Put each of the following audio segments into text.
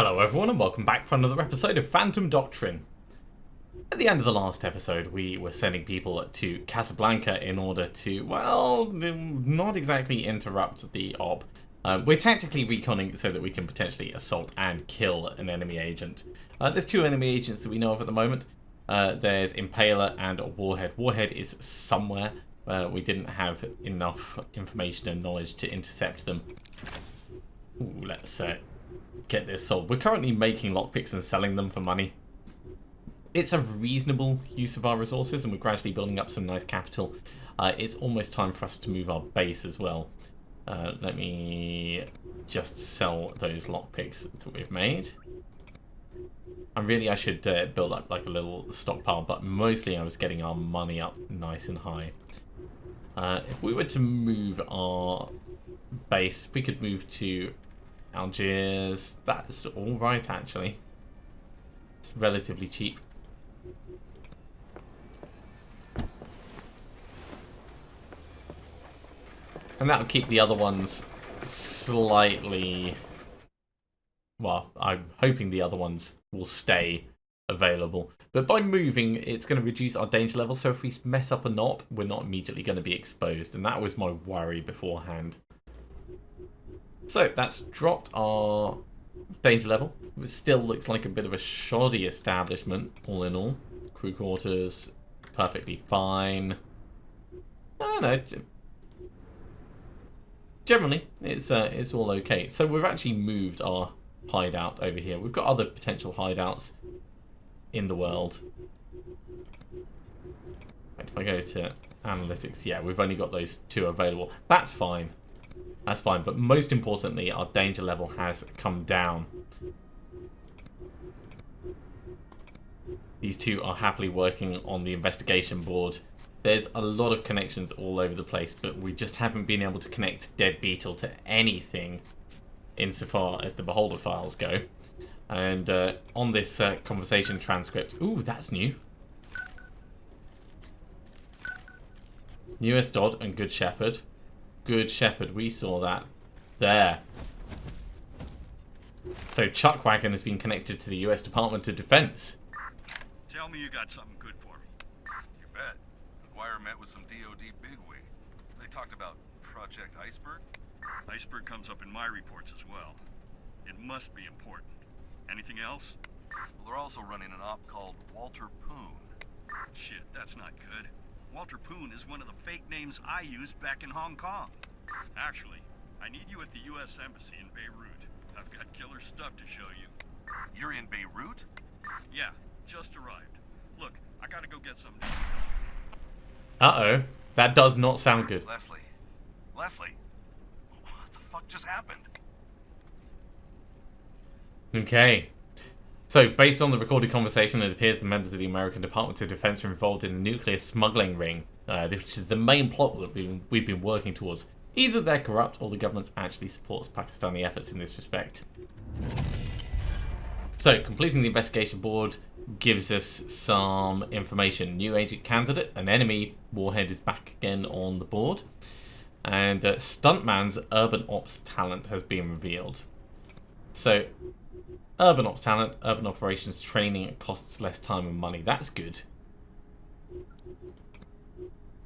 Hello everyone and welcome back for another episode of Phantom Doctrine. At the end of the last episode we were sending people to Casablanca in order to, well, not exactly interrupt the op. We're tactically reconning so that we can potentially assault and kill an enemy agent. There's two enemy agents that we know of at the moment. There's Impaler and Warhead. Warhead is somewhere. We didn't have enough information and knowledge to intercept them. Ooh, let's get this sold. We're currently making lockpicks and selling them for money. It's a reasonable use of our resources and we're gradually building up some nice capital. It's almost time for us to move our base as well. Let me just sell those lockpicks that we've made. And really I should build up like a little stockpile, but mostly I was getting our money up nice and high. If we were to move our base, we could move to Algiers. That's alright actually. It's relatively cheap. And that'll keep the other ones slightly... Well, I'm hoping the other ones will stay available. But by moving, it's going to reduce our danger level. So if we mess up a knob, we're not immediately going to be exposed. And that was my worry beforehand. So that's dropped our danger level. It still looks like a bit of a shoddy establishment, all in all. Crew quarters, perfectly fine. No, generally, it's all okay. So we've actually moved our hideout over here. We've got other potential hideouts in the world. If I go to analytics, yeah, we've only got those two available. That's fine. That's fine, but most importantly, our danger level has come down. These two are happily working on the investigation board. There's a lot of connections all over the place, but we just haven't been able to connect Dead Beetle to anything insofar as the Beholder files go. And on this conversation transcript... Ooh, that's new. US Dodd and Good Shepherd. Good Shepherd, we saw that there. So Chuckwagon has been connected to the US Department of Defense. Tell me you got something good for me. You bet. McGuire met with some DOD bigwig. They talked about Project Iceberg. Iceberg comes up in my reports as well. It must be important. Anything else? Well, they're also running an op called Walter Poon. Shit, that's not good. Walter Poon is one of the fake names I used back in Hong Kong. Actually, I need you at the U.S. Embassy in Beirut. I've got killer stuff to show you. You're in Beirut? Yeah, just arrived. Look, I gotta go get some... Uh-oh. That does not sound good. Leslie? What the fuck just happened? Okay. So, based on the recorded conversation, it appears the members of the American Department of Defense are involved in the nuclear smuggling ring, which is the main plot that we've been working towards. Either they're corrupt or the government actually supports Pakistani efforts in this respect. So, completing the investigation board gives us some information. New agent candidate, an enemy warhead is back again on the board. And Stuntman's urban ops talent has been revealed. So, urban ops talent, urban operations training costs less time and money. That's good.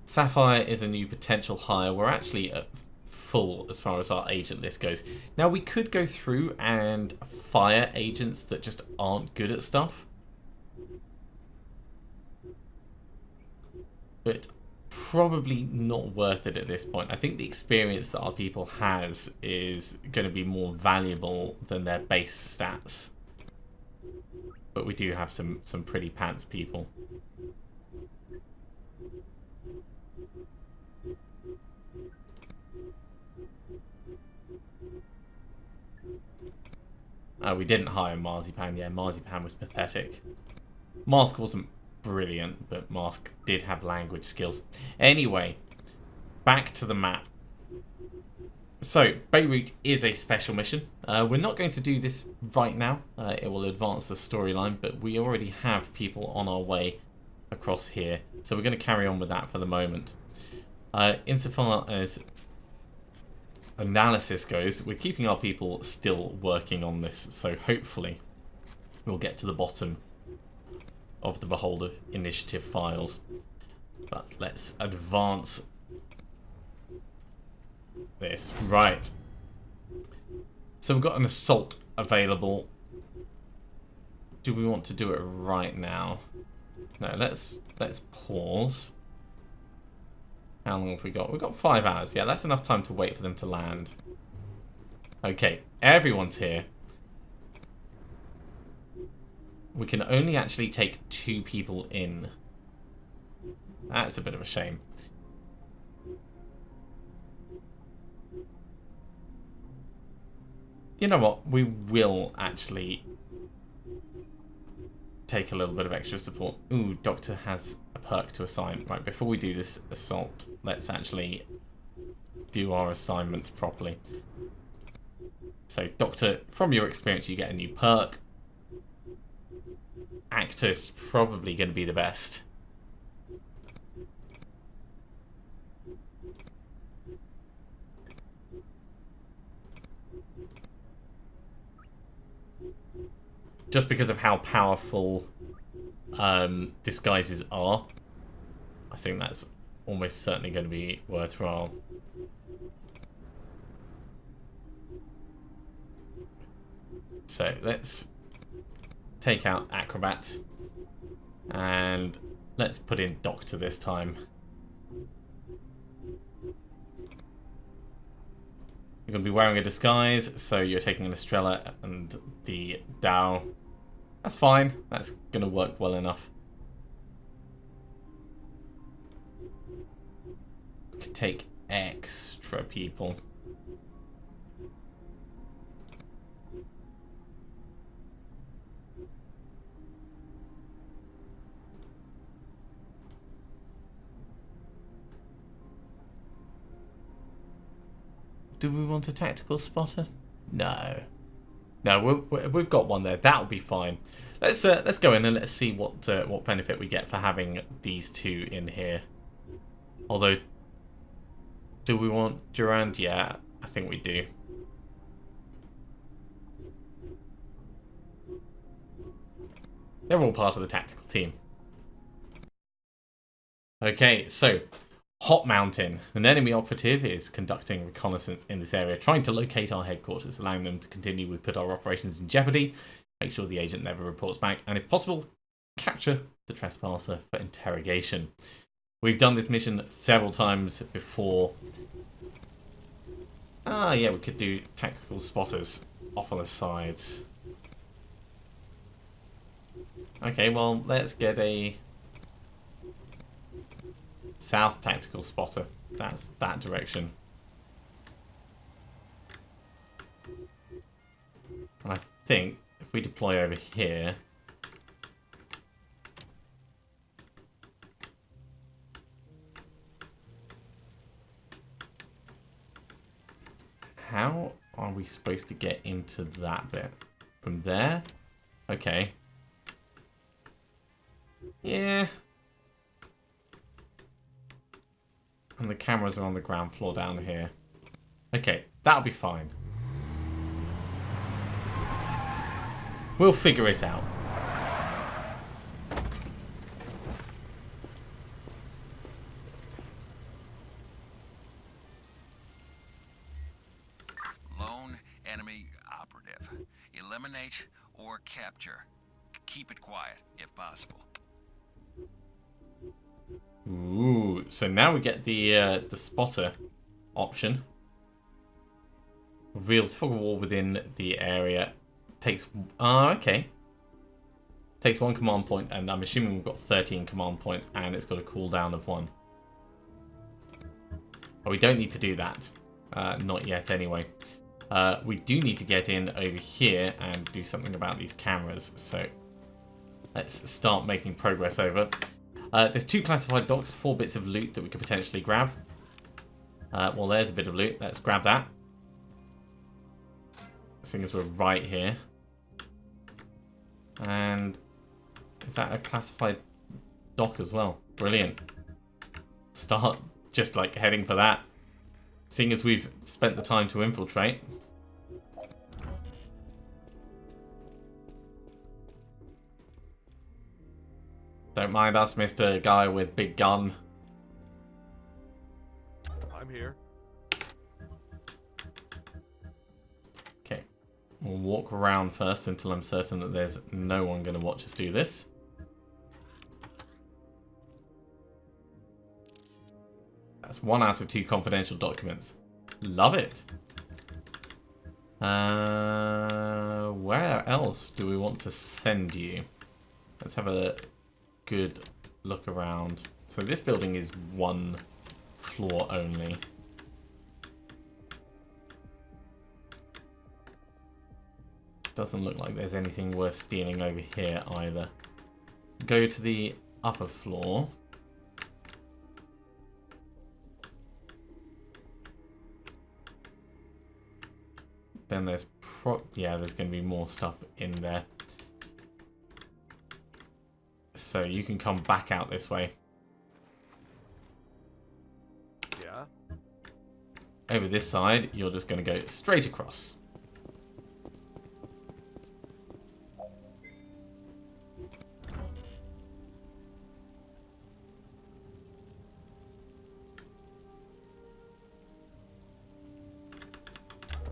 Sapphire is a new potential hire. We're actually at full as far as our agent list goes. Now, we could go through and fire agents that just aren't good at stuff. But probably not worth it at this point. I think the experience that our people has is going to be more valuable than their base stats. But we do have some pretty pants people. We didn't hire Marzipan. Yeah, Marzipan was pathetic. Mask wasn't brilliant, but Mask did have language skills. Anyway, back to the map. So, Beirut is a special mission. We're not going to do this right now. It will advance the storyline, but we already have people on our way across here. So we're going to carry on with that for the moment. Insofar as analysis goes, we're keeping our people still working on this, so hopefully we'll get to the bottom of the Beholder initiative files. But let's advance this. Right. So we've got an assault available. Do we want to do it right now? No, let's pause. How long have we got? We've got 5 hours. Yeah, that's enough time to wait for them to land. Okay, everyone's here. We can only actually take 2 people in. That's a bit of a shame. You know what? We will actually take a little bit of extra support. Ooh, Doctor has a perk to assign. Right, before we do this assault, let's actually do our assignments properly. So, Doctor, from your experience, you get a new perk. Actor's probably going to be the best. Just because of how powerful disguises are, I think that's almost certainly going to be worthwhile. So let's take out Acrobat and let's put in Doctor this time. You're going to be wearing a disguise, so you're taking an Estrella and the Dow. That's fine. That's going to work well enough. We could take extra people. Do we want a tactical spotter? No. No, we've got one there. That'll be fine. Let's go in and let's see what benefit we get for having these 2 in here. Although, do we want Durand? Yeah, I think we do. They're all part of the tactical team. Okay, so Hot Mountain. An enemy operative is conducting reconnaissance in this area, trying to locate our headquarters, allowing them to continue with put our operations in jeopardy. Make sure the agent never reports back, and if possible, capture the trespasser for interrogation. We've done this mission several times before. Ah, yeah, we could do tactical spotters off on the sides. Okay, well, let's get a south tactical spotter. That's that direction. And I think if we deploy over here, how are we supposed to get into that bit? From there? Okay. Yeah. And the cameras are on the ground floor down here. Okay, that'll be fine. We'll figure it out. Lone enemy operative. Eliminate or capture. Keep it quiet, if possible. Ooh, so now we get the spotter option. Reveals fog of war within the area. Takes okay. Takes 1 command point, and I'm assuming we've got 13 command points, and it's got a cooldown of 1. But we don't need to do that. Not yet, anyway. We do need to get in over here and do something about these cameras. So let's start making progress over. There's 2 classified docks, 4 bits of loot that we could potentially grab. Well, there's a bit of loot. Let's grab that. Seeing as we're right here. And is that a classified dock as well? Brilliant. Start just like heading for that. Seeing as we've spent the time to infiltrate. Don't mind us, Mr. Guy with big gun. I'm here. Okay. We'll walk around first until I'm certain that there's no one going to watch us do this. That's 1 out of 2 confidential documents. Love it. Where else do we want to send you? Let's have a good look around. So this building is 1 floor only. Doesn't look like there's anything worth stealing over here either. Go to the upper floor. Then there's there's going to be more stuff in there. So you can come back out this way. Yeah. Over this side, you're just going to go straight across.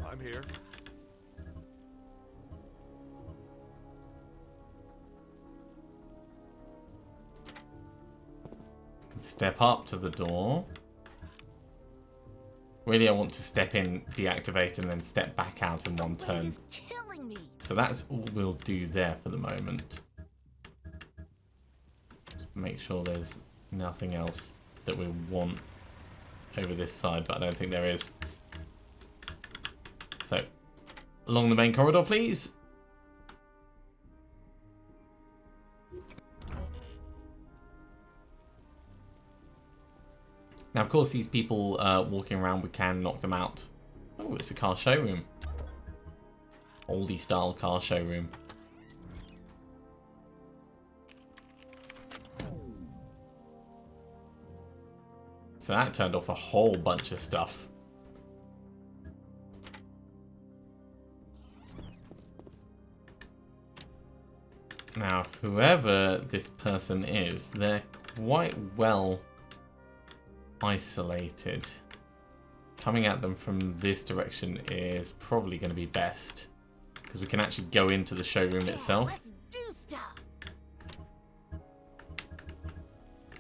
I'm here. Step up to the door. Really, I want to step in, deactivate, and then step back out in 1 turn. So that's all we'll do there for the moment. Just make sure there's nothing else that we want over this side, but I don't think there is. So, along the main corridor, please. Now, of course, these people walking around, we can knock them out. Oh, it's a car showroom. Oldie style car showroom. So that turned off a whole bunch of stuff. Now, whoever this person is, they're quite well isolated. Coming at them from this direction is probably going to be best, because we can actually go into the showroom itself. Let's do stuff.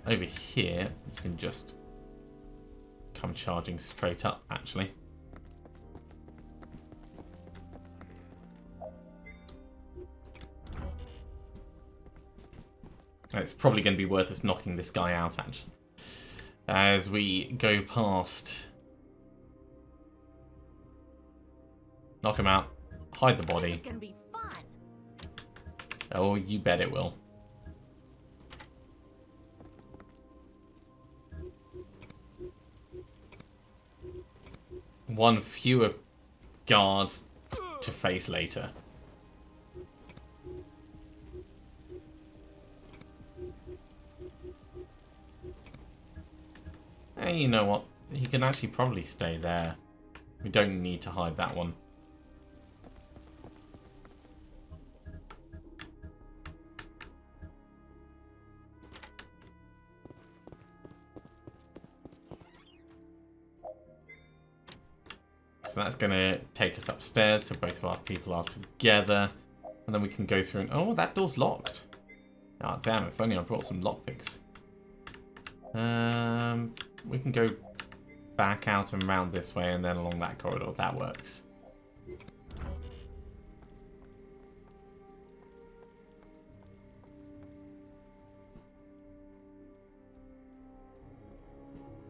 Over here, you can just come charging straight up, actually. It's probably going to be worth us knocking this guy out, actually. As we go past. Knock him out. Hide the body. This is gonna be fun. Oh, you bet it will. One fewer guards to face later. Hey, you know what? He can actually probably stay there. We don't need to hide that one. So that's going to take us upstairs, so both of our people are together. And then we can go through and... Oh, that door's locked. Ah, damn, if only I brought some lockpicks. We can go back out and round this way and then along that corridor. That works.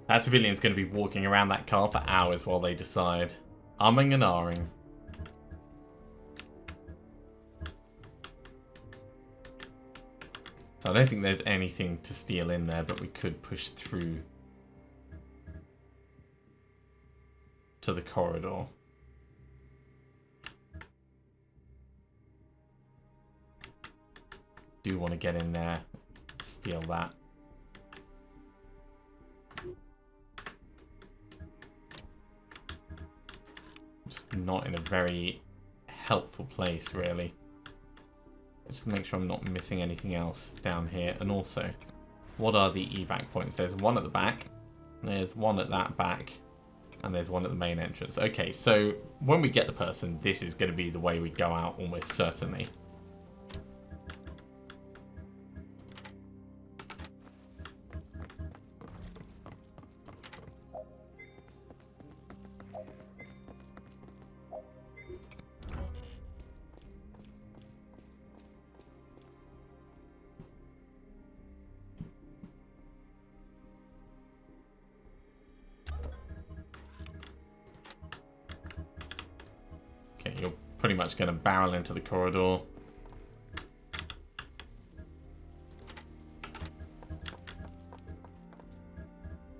That civilian's going to be walking around that car for hours while they decide. Umming and ahhing. So I don't think there's anything to steal in there, but we could push through to the corridor. Do want to get in there, steal that. not in a very helpful place, really. Just to make sure I'm not missing anything else down here. And also, what are the evac points? There's one at the back, there's one at that back, and there's one at the main entrance. Okay, so when we get the person, this is going to be the way we go out almost certainly. Okay, you're pretty much going to barrel into the corridor.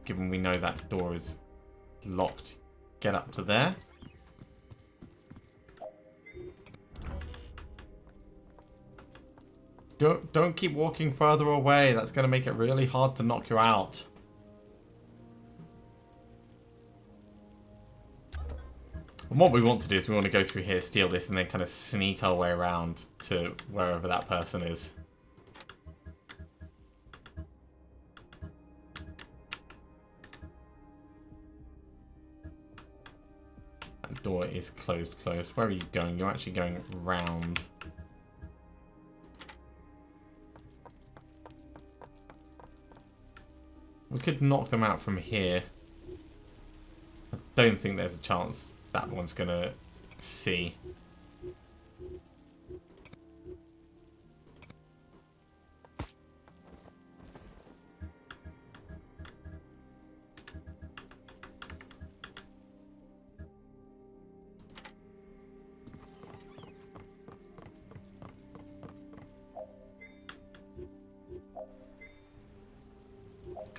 Given we know that door is locked, get up to there. Don't keep walking further away. That's going to make it really hard to knock you out. And what we want to do is we want to go through here, steal this, and then kind of sneak our way around to wherever that person is. That door is closed. Where are you going? You're actually going round. We could knock them out from here. I don't think there's a chance that one's gonna see.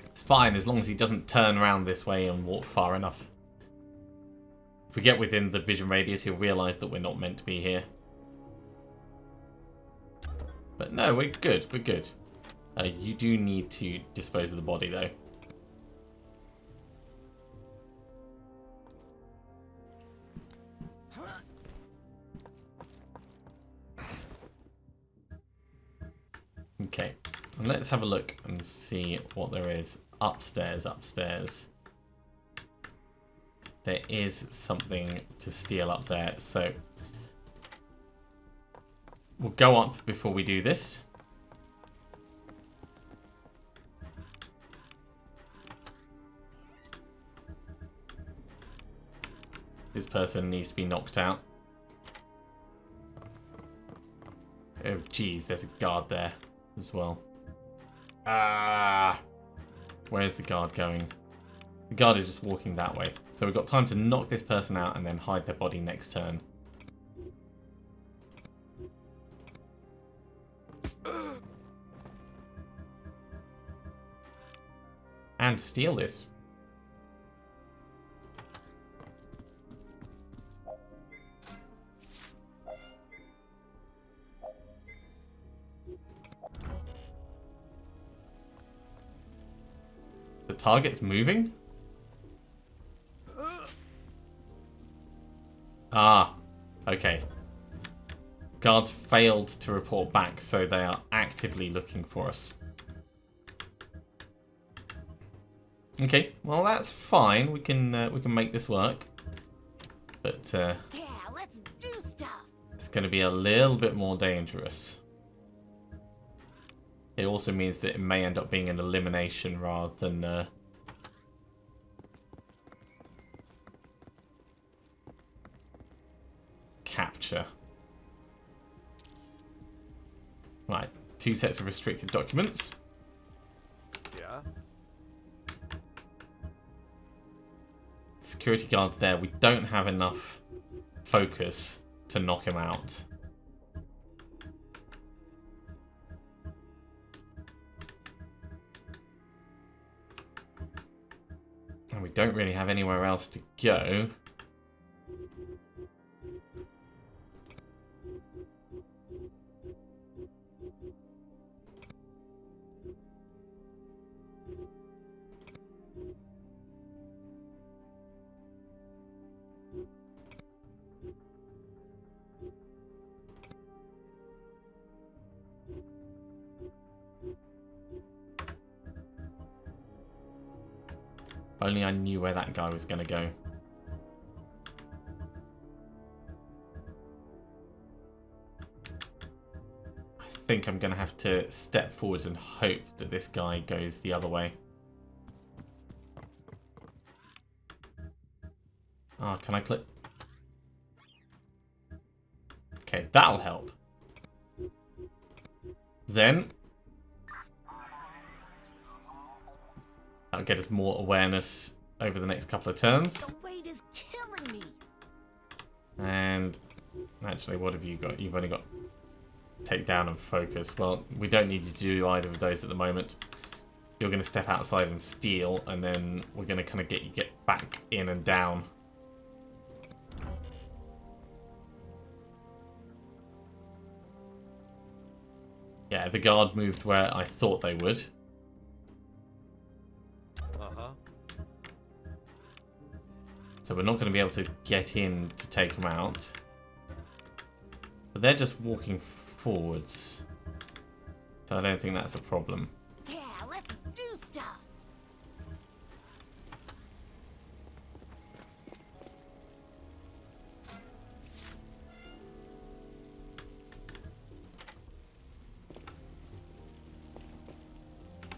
It's fine as long as he doesn't turn around this way and walk far enough. If we get within the vision radius, he'll realise that we're not meant to be here. But no, we're good. We're good. You do need to dispose of the body, though. Okay. And let's have a look and see what there is upstairs. There is something to steal up there, so we'll go up before we do this. This person needs to be knocked out. Oh, geez, there's a guard there as well. Ah! Where's the guard going? The guard is just walking that way. So we've got time to knock this person out and then hide their body next turn. And steal this. The target's moving? Ah, okay. Guards failed to report back, so they are actively looking for us. Okay, well that's fine. We can make this work, but Yeah, let's do stuff. it's going to be a little bit more dangerous. It also means that it may end up being an elimination rather than capture. Right, 2 sets of restricted documents. Yeah? Security guards there. We don't have enough focus to knock him out. And we don't really have anywhere else to go. Only I knew where that guy was going to go. I think I'm going to have to step forwards and hope that this guy goes the other way. Oh, can I click? Okay, that'll help. Zen. That'll get us more awareness over the next couple of turns. The weight is killing me. And actually, what have you got? You've only got take down and focus. Well, we don't need you to do either of those at the moment. You're going to step outside and steal, and then we're going to kind of get back in and down. Yeah, the guard moved where I thought they would. So we're not going to be able to get in to take them out. But they're just walking forwards. So I don't think that's a problem. Yeah, let's do stuff.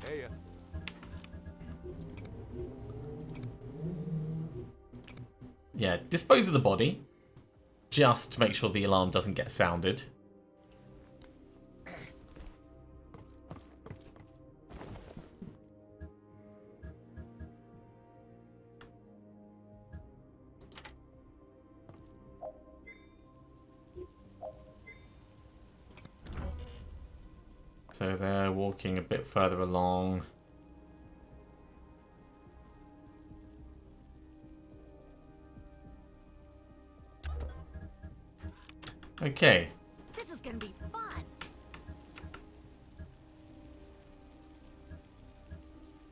Hey. Yeah, dispose of the body. Just to make sure the alarm doesn't get sounded. So they're walking a bit further along. Okay. This is gonna be fun.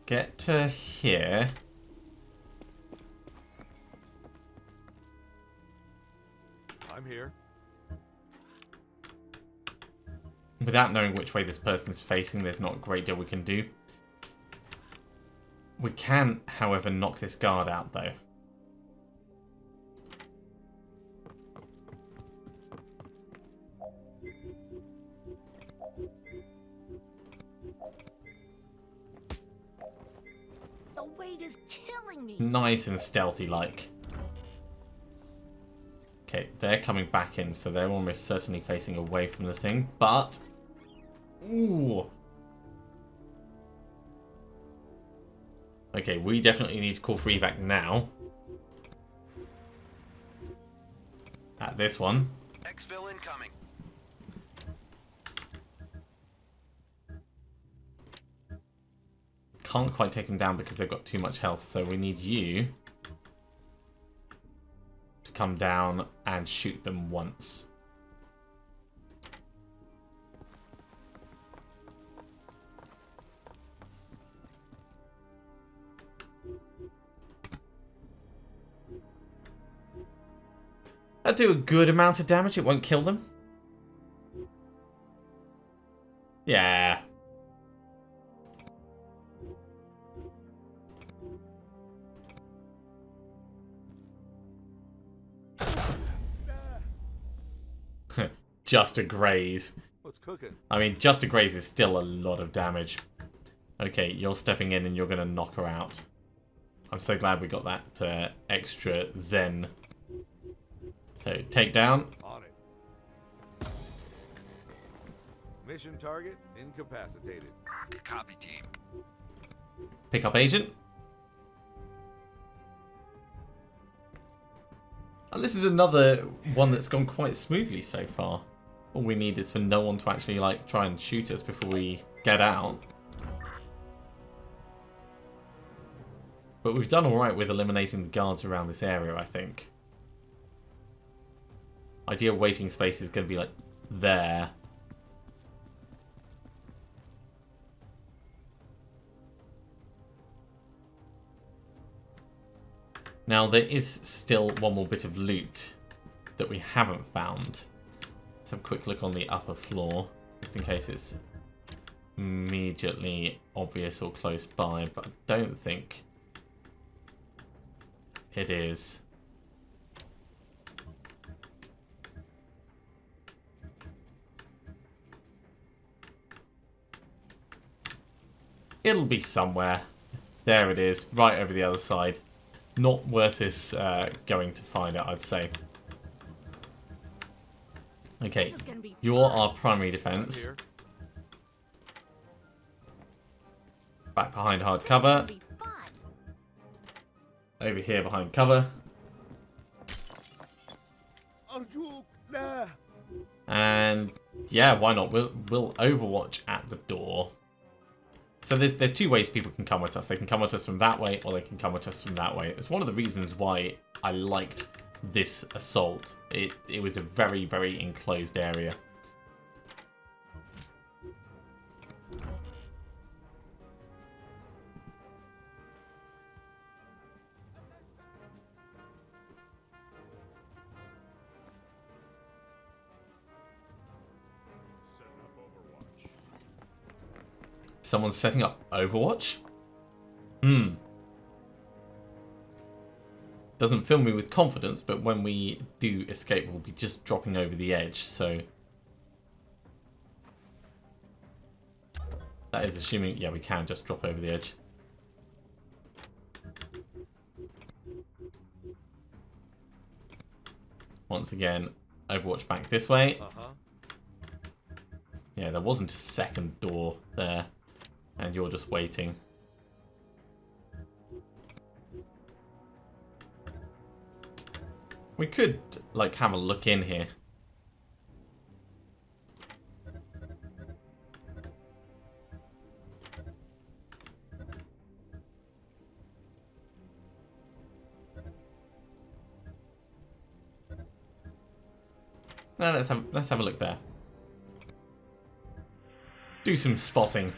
Get to here. I'm here. Without knowing which way this person's facing, there's not a great deal we can do. We can, however, knock this guard out, though. The weight is killing me. Nice and stealthy-like. Okay, they're coming back in, so they're almost certainly facing away from the thing, but... Ooh! Okay, we definitely need to call for evac now. At this one. Exfil incoming. Can't quite take them down because they've got too much health, so we need you to come down and shoot them once. That'll do a good amount of damage. It won't kill them. Yeah. Just a graze. What's cooking? I mean, just a graze is still a lot of damage. Okay, you're stepping in and you're going to knock her out. I'm so glad we got that extra zen. So, take down. On it. Mission target incapacitated. Copy, team. Pick up agent. And this is another one that's gone quite smoothly so far. All we need is for no one to actually like try and shoot us before we get out. But we've done alright with eliminating the guards around this area, I think. Ideal waiting space is going to be like there. Now there is still one more bit of loot that we haven't found. Let's have a quick look on the upper floor, just in case it's immediately obvious or close by, but I don't think it is. It'll be somewhere. There it is, right over the other side. Not worth us going to find it, I'd say. Okay, This is gonna be you're fun. our primary defense. Here. Back behind hard This is cover. gonna be fun. Over here behind cover. And yeah, why not? We'll overwatch at the door. So there's two ways people can come at us. They can come at us from that way, or they can come at us from that way. It's one of the reasons why I liked this assault. It was a very, very enclosed area. Someone's setting up Overwatch? Doesn't fill me with confidence, but when we do escape, we'll be just dropping over the edge, so... That is assuming, yeah, we can just drop over the edge. Once again, Overwatch back this way. Yeah, there wasn't a second door there. And you're just waiting. We could, like, have a look in here. Now let's have a look there. Do some spotting.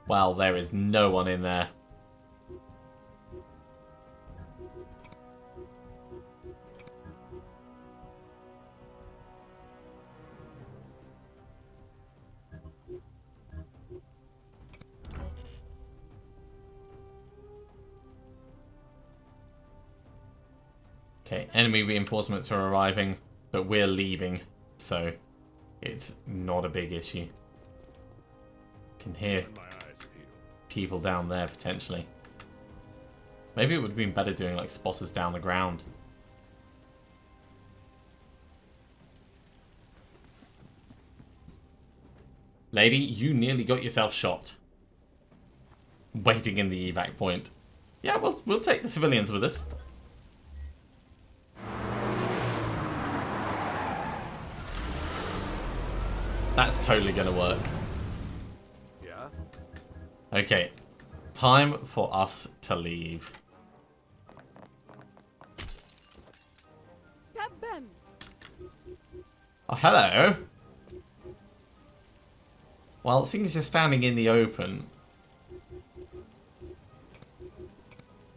Well, there is no one in there. Okay, enemy reinforcements are arriving, but we're leaving, so it's not a big issue. Can hear people down there potentially. Maybe it would have been better doing like spotters down the ground. Lady, you nearly got yourself shot. Waiting in the evac point. Yeah, we'll take the civilians with us. That's totally gonna work. Yeah. Okay, time for us to leave. Oh, hello. Well, seeing as you're standing in the open,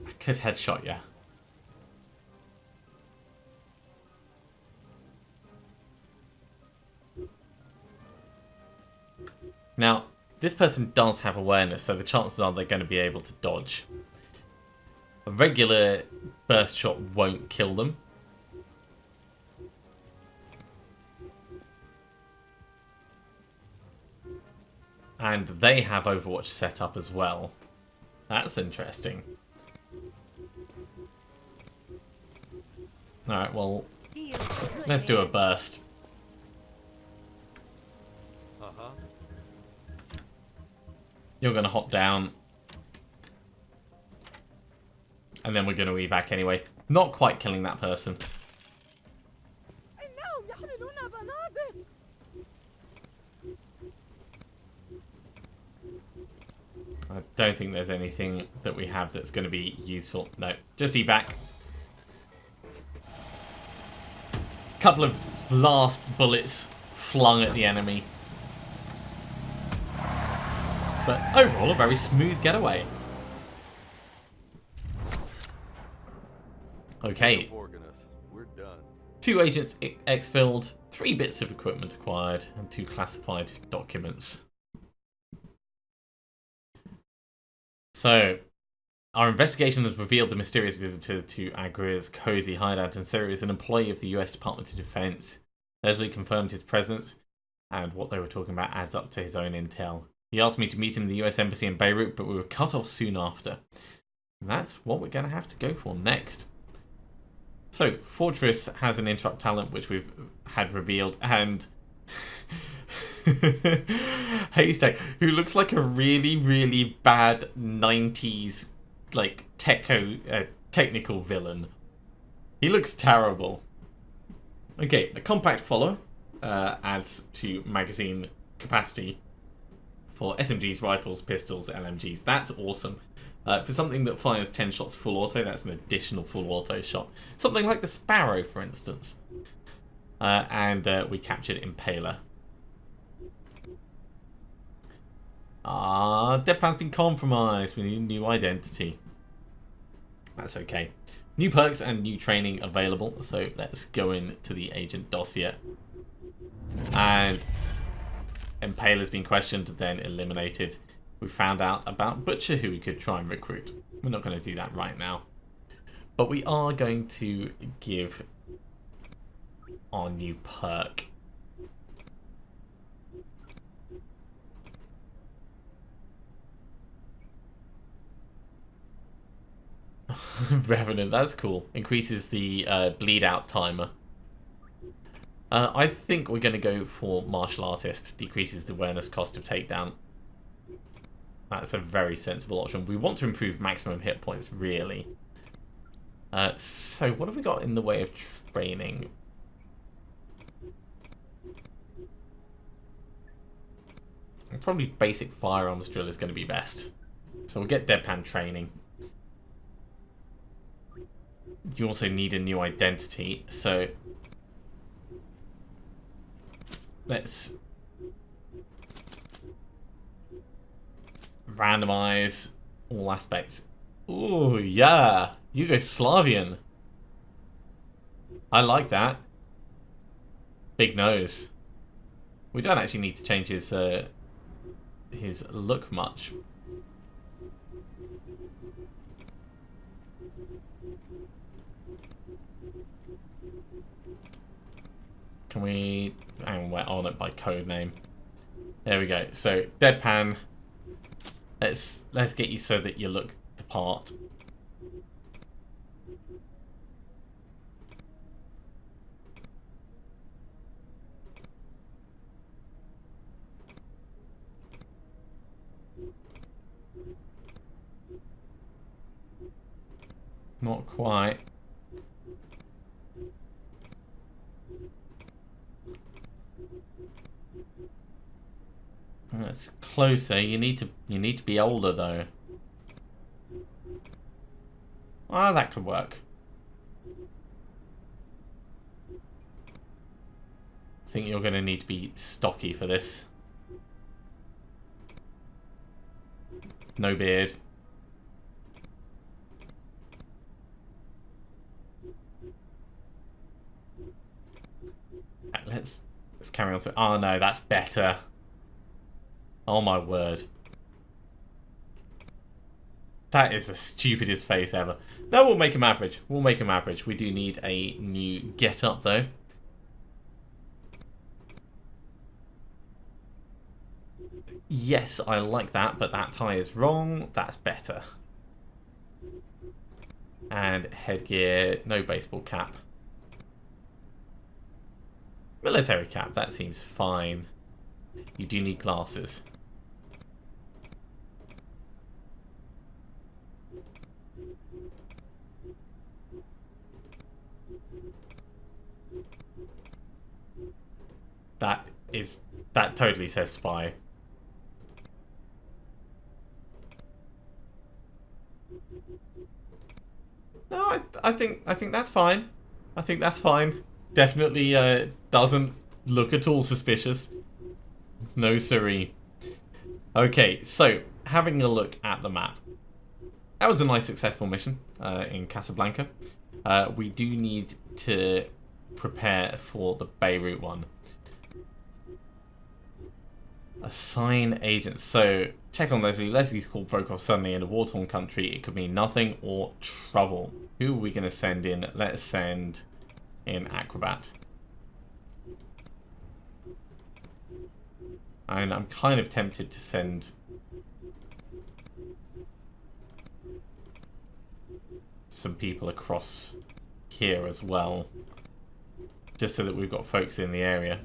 I could headshot you. Now, this person does have awareness, so the chances are they're going to be able to dodge. A regular burst shot won't kill them. And they have Overwatch set up as well. That's interesting. Alright, well, let's do a burst. You're going to hop down. And then we're going to evac anyway. Not quite killing that person. I don't think there's anything that we have that's going to be useful. No, just evac. Couple of last bullets flung at the enemy. But overall, a very smooth getaway. Okay. We're done. 2 agents exfilled, 3 bits of equipment acquired, and 2 classified documents. So, our investigation has revealed the mysterious visitors to Agra's cozy hideout in Syria is an employee of the US Department of Defense. Leslie confirmed his presence, and what they were talking about adds up to his own intel. He asked me to meet him in the US Embassy in Beirut, but we were cut off soon after. And that's what we're going to have to go for next. So, Fortress has an interrupt talent, which we've had revealed, and Haystack, who looks like a really, really bad 90s, like, technical villain. He looks terrible. Okay, a compact follower adds to magazine capacity for SMGs, rifles, pistols, LMGs. That's awesome. For something that fires 10 shots full auto, that's an additional full auto shot. Something like the Sparrow, for instance. And we captured Impaler. Deadpan's been compromised. We need a new identity. That's okay. New perks and new training available. So let's go into the agent dossier. And Impaler's been questioned, then eliminated. We found out about Butcher, who we could try and recruit. We're not going to do that right now. But we are going to give our new perk. Revenant, that's cool. Increases the bleed out timer. I think we're going to go for Martial Artist. Decreases the awareness cost of takedown. That's a very sensible option. We want to improve maximum hit points, really. So what have we got in the way of training? Probably basic firearms drill is going to be best. So we'll get Deadpan training. You also need a new identity, so let's randomize all aspects. Ooh, yeah, Yugoslavian. I like that. Big nose. We don't actually need to change his look much. Can we... and we're on it by code name. There we go. So, Deadpan. Let's get you so that you look the part. Not quite. That's closer. You need to be older though. Ah, that could work. I think you're going to need to be stocky for this. No beard. Let's carry on. Oh no, that's better. Oh my word. That is the stupidest face ever. No, we'll make him average. We'll make him average. We do need a new get-up though. Yes, I like that, but that tie is wrong. That's better. And headgear, no baseball cap. Military cap, that seems fine. You do need glasses. That totally says spy. No, I think that's fine. I think that's fine. Definitely doesn't look at all suspicious. No siree. Okay, so having a look at the map. That was a nice successful mission in Casablanca. We do need to prepare for the Beirut one. Assign agents. So, check on Leslie. Leslie's call broke off suddenly in a war-torn country. It could mean nothing or trouble. Who are we going to send in? Let's send in Acrobat. And I'm kind of tempted to send some people across here as well, just so that we've got folks in the area.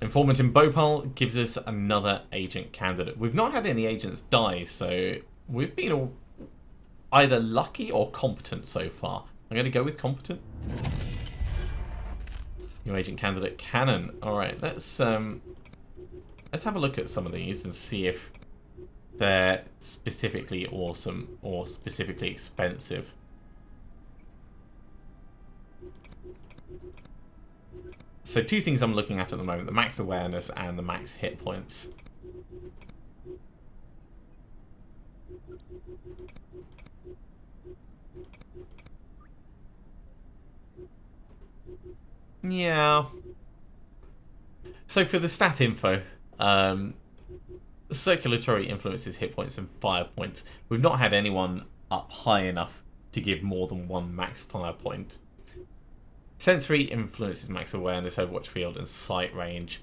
Informant in Bhopal gives us another agent candidate. We've not had any agents die, so we've been either lucky or competent so far. I'm going to go with competent. New agent candidate Cannon. All right, let's have a look at some of these and see if they're specifically awesome or specifically expensive. So two things I'm looking at the moment, the max awareness and the max hit points. Yeah. So for the stat info, circulatory influences hit points and fire points. We've not had anyone up high enough to give more than one max fire point. Sensory influences max awareness, overwatch field, and sight range.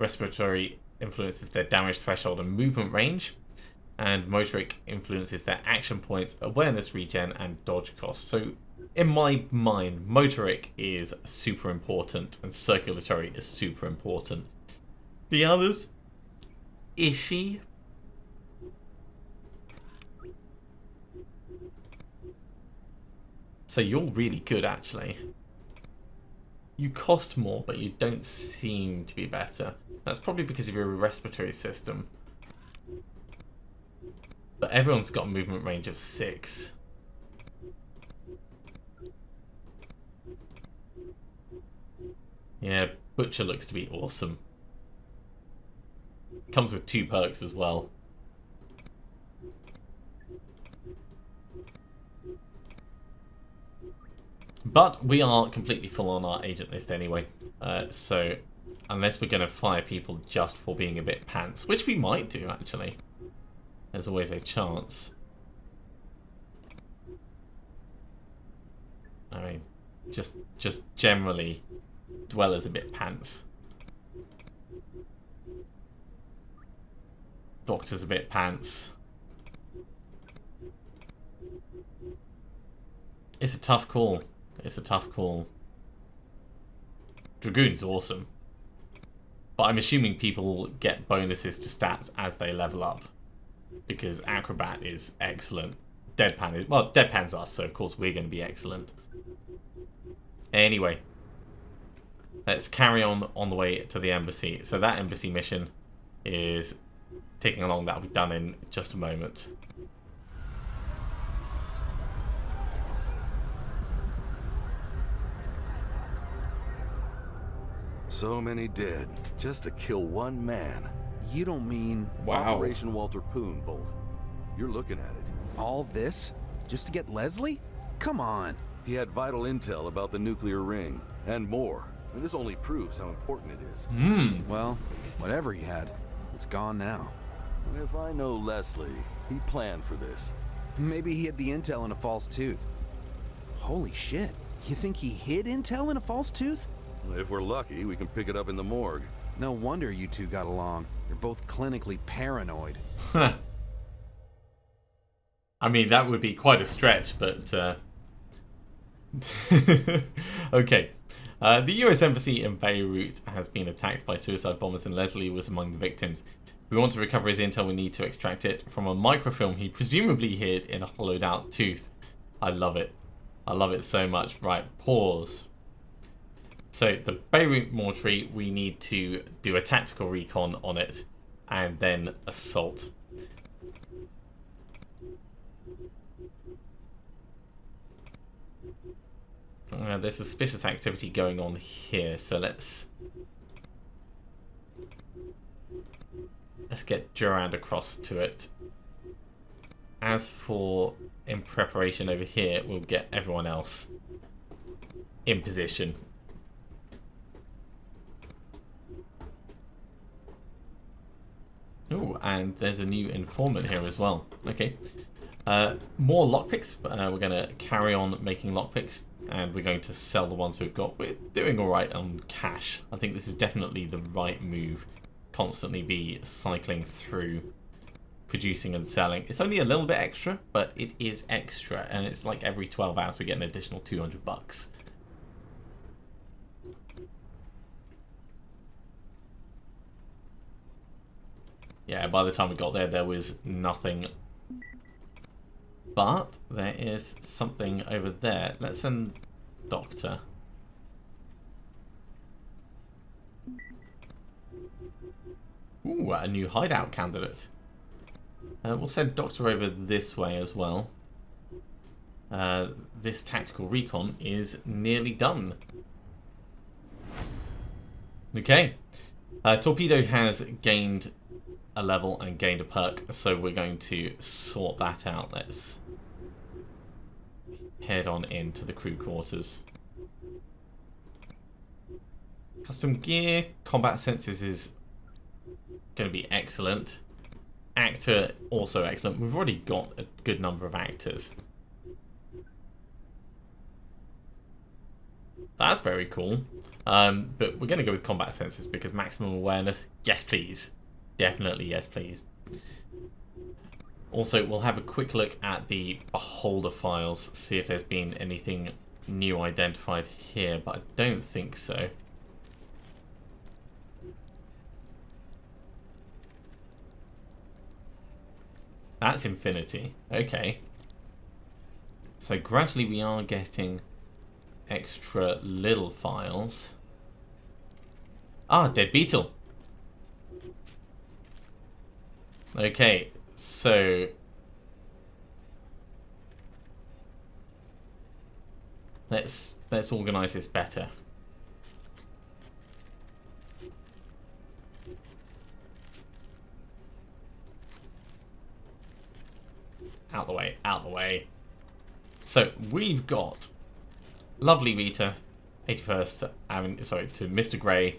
Respiratory influences their damage threshold and movement range. And motoric influences their action points, awareness regen, and dodge cost. So in my mind, motoric is super important and circulatory is super important. The others, ishy. So you're really good, actually. You cost more, but you don't seem to be better. That's probably because of your respiratory system. But everyone's got a movement range of 6. Yeah, Butcher looks to be awesome. Comes with 2 perks as well. But we are completely full on our agent list anyway. So unless we're going to fire people just for being a bit pants, which we might do actually. There's always a chance. I mean, just generally, Dweller's a bit pants. Doctor's a bit pants. It's a tough call. It's a tough call. Dragoon's awesome. But I'm assuming people get bonuses to stats as they level up. Because Acrobat is excellent. Deadpan is... Well, Deadpan's us, so of course we're going to be excellent. Anyway. Let's carry on the way to the embassy. So that embassy mission is ticking along. That'll be done in just a moment. So many dead, just to kill one man. You don't mean Wow. Operation Walter Poon, Bolt. You're looking at it. all this just to get Leslie? Come on. He had vital intel about the nuclear ring, and more. And this only proves how important it is. Well, whatever he had, it's gone now. If I know Leslie, he planned for this. Maybe he had the intel in a false tooth. Holy shit. You think he hid intel in a false tooth? If we're lucky, we can pick it up in the morgue. No wonder you two got along. You're both clinically paranoid. I mean, that would be quite a stretch, but... Okay. The US Embassy in Beirut has been attacked by suicide bombers and Leslie was among the victims. If we want to recover his intel, we need to extract it from a microfilm he presumably hid in a hollowed out tooth. I love it. I love it so much. Right, pause. So the Beirut mortuary, we need to do a tactical recon on it and then assault. There's suspicious activity going on here, so let's get Durand across to it. As for in preparation over here, we'll get everyone else in position. and there's a new informant here as well. Okay. More lockpicks. We're going to carry on making lockpicks, and we're going to sell the ones we've got. We're doing alright on cash. I think this is definitely the right move. Constantly be cycling through producing and selling. It's only a little bit extra, but it is extra, and it's like every 12 hours we get an additional 200 bucks. Yeah, by the time we got there, there was nothing. But there is something over there. Let's send Doctor. Ooh, a new hideout candidate. We'll send Doctor over this way as well. This tactical recon is nearly done. Okay. Torpedo has gained a level and gained a perk, so we're going to sort that out. Let's head on into the crew quarters. Custom gear, combat senses is going to be excellent. Actor, also excellent. We've already got a good number of actors. That's very cool. But we're going to go with combat senses because maximum awareness, yes please. Definitely yes please. Also, we'll have a quick look at the beholder files, see if there's been anything new identified here, but I don't think so. That's infinity. Okay. So gradually we are getting extra little files. Ah, dead beetle. Okay, so let's organize this better. Out the way, out the way. So we've got lovely Rita, 81st, sorry, to Mr. Grey,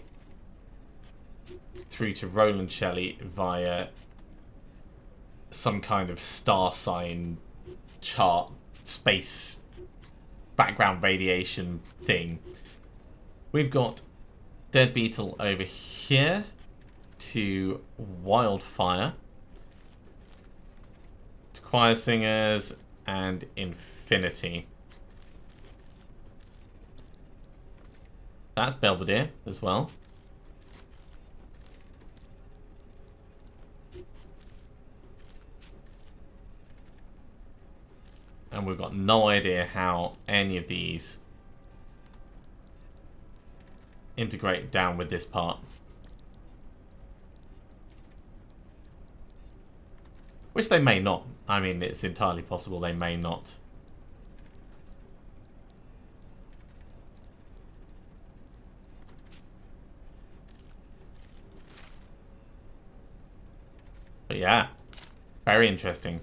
through to Roland Shelley via some kind of star sign chart, space, background radiation thing. We've got Dead Beetle over here to Wildfire, to Choir Singers, and Infinity. That's Belvedere as well. And we've got no idea how any of these integrate down with this part. Which they may not. I mean, it's entirely possible they may not. But yeah, very interesting.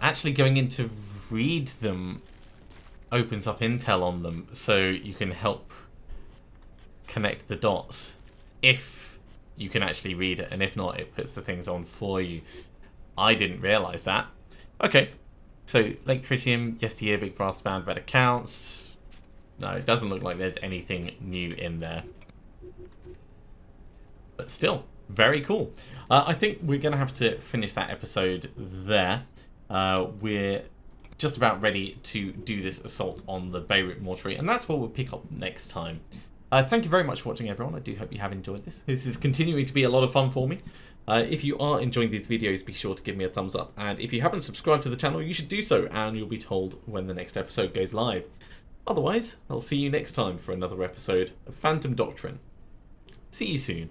Actually going in to read them opens up intel on them, so you can help connect the dots if you can actually read it, and if not, it puts the things on for you. I didn't realise that. Okay, so Lake Tritium, yesteryear, big brass band, red accounts. No, it doesn't look like there's anything new in there. But still, very cool. I think we're going to have to finish that episode there. We're just about ready to do this assault on the Beirut mortuary, and that's what we'll pick up next time. Thank you very much for watching, everyone. I do hope you have enjoyed this. This is continuing to be a lot of fun for me. If you are enjoying these videos, be sure to give me a thumbs up, and if you haven't subscribed to the channel, you should do so, and you'll be told when the next episode goes live. Otherwise, I'll see you next time for another episode of Phantom Doctrine. See you soon.